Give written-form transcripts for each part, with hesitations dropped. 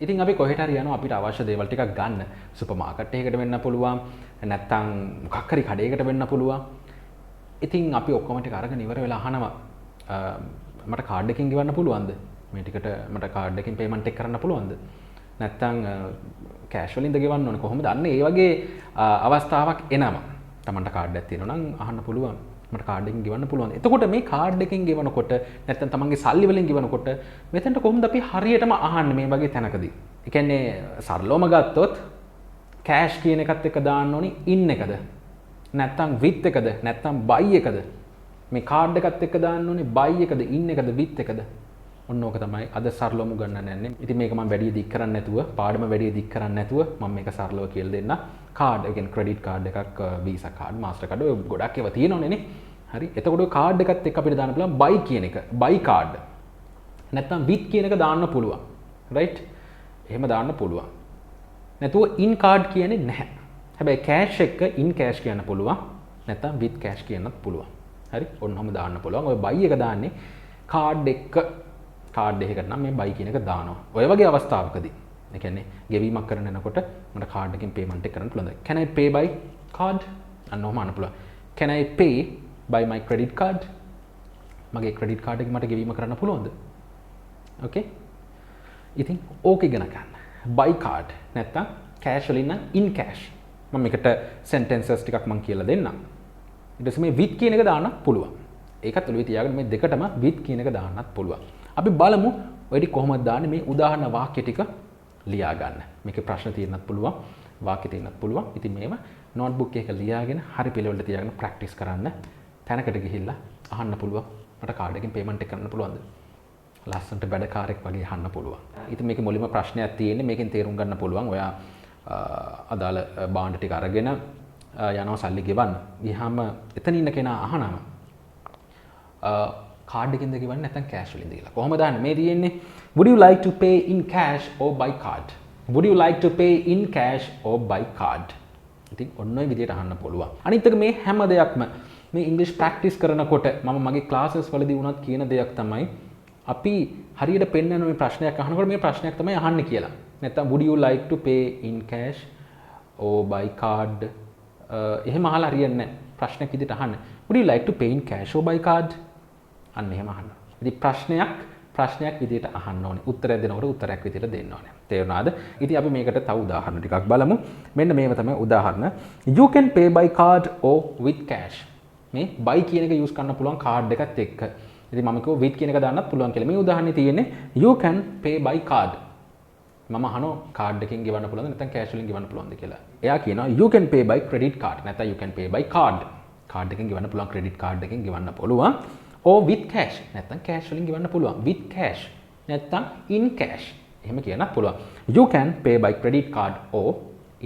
ඉතින් අපි කොහෙට හරි යනවා අපිට අවශ්‍ය දේවල් ටිකක් ගන්න. සුපර් මාකට් එකකට වෙන්න පුළුවන්. නැත්නම් මොකක් හරි කඩේකට වෙන්න පුළුවන්. ඉතින් අපි ඔක්කොම ටික අරගෙන ඉවර වෙලා අහනවා මට කාඩ් එකකින් ගෙවන්න පුළුවන්ද? මේ ටිකට මට කාඩ් එකකින් පේමන්ට් එක කරන්න පුළුවන්ද? නැත්නම් කෑෂ් වලින්ද ගෙවන්න ඕනේ කොහොමද? අන්න ඒ වගේ අවස්ථාවක් එනවා. තමන්ට කාඩ් එකක් තියෙනවා නම් අහන්න පුළුවන්. මට කාඩ් එකකින් ගෙවන්න පුළුවන්. එතකොට මේ කාඩ් එකකින් ගෙවනකොට නැත්නම් තමන්ගේ සල්ලි වලින් ගෙවනකොට මෙතනට කොහොමද අපි හරියටම අහන්නේ මේ වගේ තැනකදී? ඒ කියන්නේ සරලවම ගත්තොත් කෑෂ් කියන එකත් එක්ක දාන්න ඕනි ඉන් එකද? නැත්නම් විත් එකද? නැත්නම් බයි එකද? මේ කාඩ් එකත් එක්ක දාන්න ඕනේ බයි එකද? ඉන් එකද? විත් එකද? ඔන්න ඕක තමයි අද සරලවම ගන්න යන්නේ. ඉතින් මේක මම වැඩි දික් කරන්නේ නැතුව, පාඩම වැඩි දික් කරන්නේ නැතුව මම මේක සරලව කියලා දෙන්න. කාඩ්, ඒ කියන්නේ ක්‍රෙඩිට් කාඩ් එකක්, වීසා කාඩ්, මාස්ටර් කාඩ් ඔය ගොඩක් ඒවා තියෙනවනේ නේ. හරි. එතකොට ඔය කාඩ් එකත් එක්ක අපිට දාන්න පුළුවන් බයි කියන එක. බයි කාඩ්. නැත්නම් විත් කියන එක දාන්න පුළුවන්. රයිට්? එහෙම දාන්න පුළුවන්. නැතුව ඉන් කාඩ් කියන්නේ නැහැ. හැබැයි කෑෂ් එක ඉන් කෑෂ් කියන්න පුළුවන්. නැත්නම් විත් කෑෂ් කියන්නත් පුළුවන්. හරි? ඔන්නම දාන්න පුළුවන්. ඔය බයි එක දාන්නේ කාඩ් එක කාඩ් එකකට නම් මේ බයි කියන එක දානවා. ඔය වගේ අවස්ථාවකදී ඒ කියන්නේ ගෙවීමක් කරන්න යනකොට මට කාඩ් එකකින් පේමන්ට් එක කරන්න පුළුවන්ද? Can I pay by card? අන්න ඔහම අහන්න පුළුවන්. Can I pay by my credit card? මගේ ක්‍රෙඩිට් කාඩ් එකකින් මට ගෙවීම කරන්න පුළුවන්ද? ඕකේ? ඉතින් ඕක ඉගෙන ගන්න. by card නැත්තම් cash වලින් නම් in cash. මම මේකට sentences ටිකක් මම කියලා දෙන්නම්. ඊට පස්සේ මේ with කියන එක දාන්නත් පුළුවන්. ඒකත් ඔළුවේ තියාගෙන මේ දෙකටම with කියන එක දාන්නත් පුළුවන්. අපි බලමු ඔය ටික කොහොමද දාන්නේ මේ උදාහරණ වාක්‍ය ටික ලියා ගන්න. මේකේ ප්‍රශ්න තියෙන්නත් පුළුවන්, වාක්‍ය තියෙන්නත් පුළුවන්. ඉතින් මේව නෝට්බුක් එකක ලියාගෙන හරි පිළිවෙලට තියාගෙන ප්‍රැක්ටිස් කරන්න. තැනකට ගිහිල්ලා අහන්න පුළුවන්. මට කාඩ් එකකින් පේමන්ට් එක කරන්න පුළුවන්ද? ලස්සනට වැඩකාරයෙක් වගේ අහන්න පුළුවන්. ඉතින් මේකේ මුලින්ම ප්‍රශ්නයක් තියෙන්නේ මේකෙන් තේරුම් ගන්න පුළුවන්. ඔයා අදාළ බාණ්ඩ ටික අරගෙන යනවා සල්ලි ගෙවන්න. ගියාම එතන ඉන්න කෙනා අහනවා කාඩ් එකකින්ද ගෙවන්නේ නැත්නම් කෑෂ් වලින්ද කියලා. කොහොමද දාන්නේ? මේ තියෙන්නේ would you like to pay in cash or by card? Would you like to pay in cash or by card? ඉතින් ඔන්න ඔය විදිහට අහන්න පුළුවන්. අනිත් එක මේ හැම දෙයක්ම මේ ඉංග්‍රීසි ප්‍රැක්ටිස් කරනකොට මම මගේ ක්ලාසස් වලදී වුණත් කියන දෙයක් තමයි අපි හරියට පෙන්නන මේ ප්‍රශ්නයක් අහනකොට මේ ප්‍රශ්නයක් තමයි අහන්නේ කියලා. නැත්නම් would you like to pay in cash or by card? එහෙම අහලා හරියන්නේ නැහැ. ප්‍රශ්නයක් විදිහට අහන්න. Would you like to pay in cash or by card? අන්න එහෙම අහන්න. ඉතින් ප්‍රශ්නයක් විදිහට අහන්න ඕනේ. උත්තරයක් දෙනකොට උත්තරයක් විදිහට දෙන්න ඕනේ. තේරුණාද? ඉතින් අපි මේකට තව උදාහරණ ටිකක් බලමු. මෙන්න මේව තමයි උදාහරණ. You can pay by card or with cash. මේ by කියන එක use කරන්න පුළුවන් කාඩ් එකත් එක්ක. ඉතින් මම කිව්වා with කියන එක දාන්නත් පුළුවන් කියලා. මේ උදාහරණේ තියෙන්නේ you can pay by card. මම අහනවා කාඩ් එකකින් ගෙවන්න පුළුවන්ද නැත්නම් කෑෂ් වලින් ගෙවන්න පුළුවන්ද කියලා. එයා කියනවා you can pay by credit card. නැත්නම් you can pay by card. Card එකකින් ගෙවන්න පුළුවන්, ක්‍රෙඩිට් කාඩ් එකකින් ගෙවන්න පුළුවන්. or with cash නැත්නම් cash වලින් ගෙවන්න පුළුවන්. with cash නැත්නම් in cash එහෙම කියන්නත් පුළුවන්. you can pay by credit card or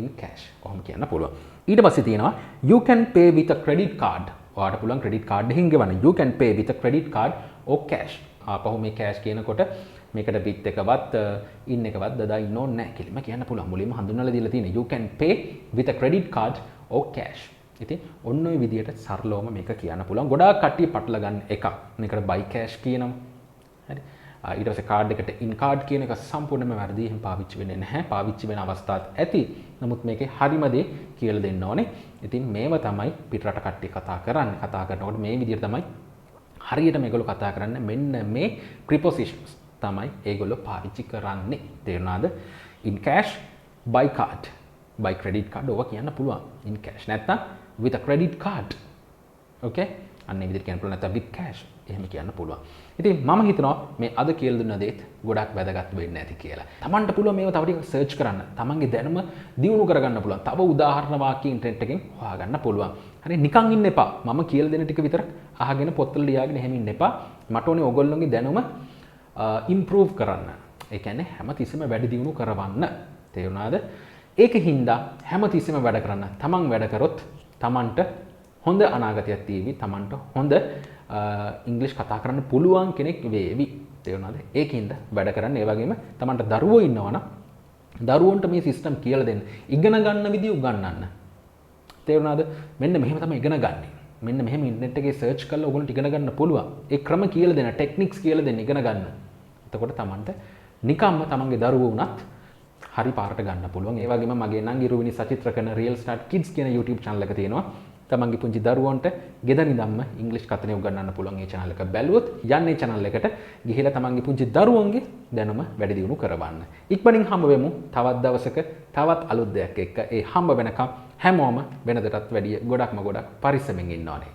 in cash කොහොම කියන්න පුළුවන්. ඊට පස්සේ තියෙනවා you can pay with a credit card. ඔයාලට පුළුවන් credit card එකකින් ගෙවන්න. you can pay with a credit card or cash. ආපහු මේ cash කියනකොට මේකට with එකවත් in එකවත් දදා ඉන්න ඕනේ නැහැ කියලා කියන්න පුළුවන්. මුලින්ම හඳුන්වලා දීලා තියෙනවා you can pay with a credit card or cash. ඉතින් ඔන්න ඔය විදිහට සරලවම මේක කියන්න පුළුවන්. ගොඩාක් කට්ටිය පටල ගන්න එකක්. මේකට buy cash කියනවා. හරි. ඊට පස්සේ කාඩ් එකට in card කියන එක සම්පූර්ණයෙන්ම වැරදි. එහෙම පාවිච්චි වෙන්නේ නැහැ. පාවිච්චි වෙන අවස්ථාත් ඇති. නමුත් මේකේ හරිම දේ කියලා දෙන්න ඕනේ. ඉතින් මේව තමයි පිටරට කට්ටිය කතා කරන්නේ. කතා කරනකොට මේ විදිහට තමයි හරියට මේගොල්ලෝ කතා කරන්නේ. මෙන්න මේ prepositions තමයි ඒගොල්ලෝ පාවිච්චි කරන්නේ. තේරුණාද? in cash, by card, by credit card ඕවා කියන්න පුළුවන්. in cash නැත්නම් with a credit card. okay? අන්න ඒ විදිහට කියන්න පුළුවන්. නැත්නම් with cash. එහෙම කියන්න පුළුවන්. ඉතින් මම හිතනවා මේ අද කියලා දුන්න දේත් ගොඩක් වැදගත් වෙන්නේ නැති කියලා. Tamanට පුළුවන් මේව තව ටිකක් සර්ච් කරන්න. Tamanගේ දැනුම දියුණු කරගන්න පුළුවන්. තව උදාහරණ වාක්‍ය ඉන්ටර්නෙට් එකෙන් හොයාගන්න පුළුවන්. හරි නිකන් ඉන්න එපා. මම කියලා දෙන ටික විතර අහගෙන පොත්වල ලියාගෙන එහෙම ඉන්න එපා. මට ඕනේ ඔයගොල්ලෝගේ දැනුම improve කරන්න. ඒ කියන්නේ හැමතිස්සෙම වැඩි දියුණු කරවන්න. තේරුණාද? ඒකින්ද හැමතිස්සෙම වැඩ කරන්න. Taman වැඩ කරොත් Tamanට හොඳ අනාගතයක් තියෙවි. Tamanට හොඳ ඉංග්‍රීසි කතා කරන්න පුළුවන් කෙනෙක් වේවි. තේරුණාද? ඒකින්ද වැඩ කරන්න. ඒ වගේම Tamanට දරුවෝ ඉන්නවනම් දරුවන්ට මේ සිස්ටම් කියලා දෙන්න. ඉගෙන ගන්න විදිය උගන්වන්න. තේරුණාද? මෙන්න මෙහෙම තමයි ඉගෙන ගන්න. මෙන්න මෙහෙම ඉන්ටර්නෙට් එකේ සර්ච් කරලා ඔයගොල්ලන්ට ඉගෙන ගන්න පුළුවන්. ඒ ක්‍රම කියලා දෙන්න, ටෙක්නික්ස් කියලා දෙන්න ඉගෙන ගන්න. එතකොට Tamanට නිකම්ම Tamanගේ දරුවෝ උනත් හරි පාරට ගන්න පුළුවන්. ඒ වගේම මගේ නංගි රුවිනි සචිත්‍ර කරන Real Start Kids කියන YouTube channel එක තියෙනවා. තමන්ගේ පුංචි දරුවන්ට ගෙදර ඉඳන්ම ඉංග්‍රීසි කතන උගන්වන්න පුළුවන් ඒ channel එක බැලුවොත් යන්නේ channel එකට ගිහිලා තමන්ගේ පුංචි දරුවන්ගේ දැනුම වැඩි දියුණු කරවන්න. ඉක්මනින් හම්බ වෙමු තවත් දවසක තවත් අලුත් දෙයක් එක්ක. ඒ හම්බ වෙනකම් හැමෝම වෙනදටත් වැඩිය ගොඩක් පරිස්සමෙන් ඉන්න ඕනේ.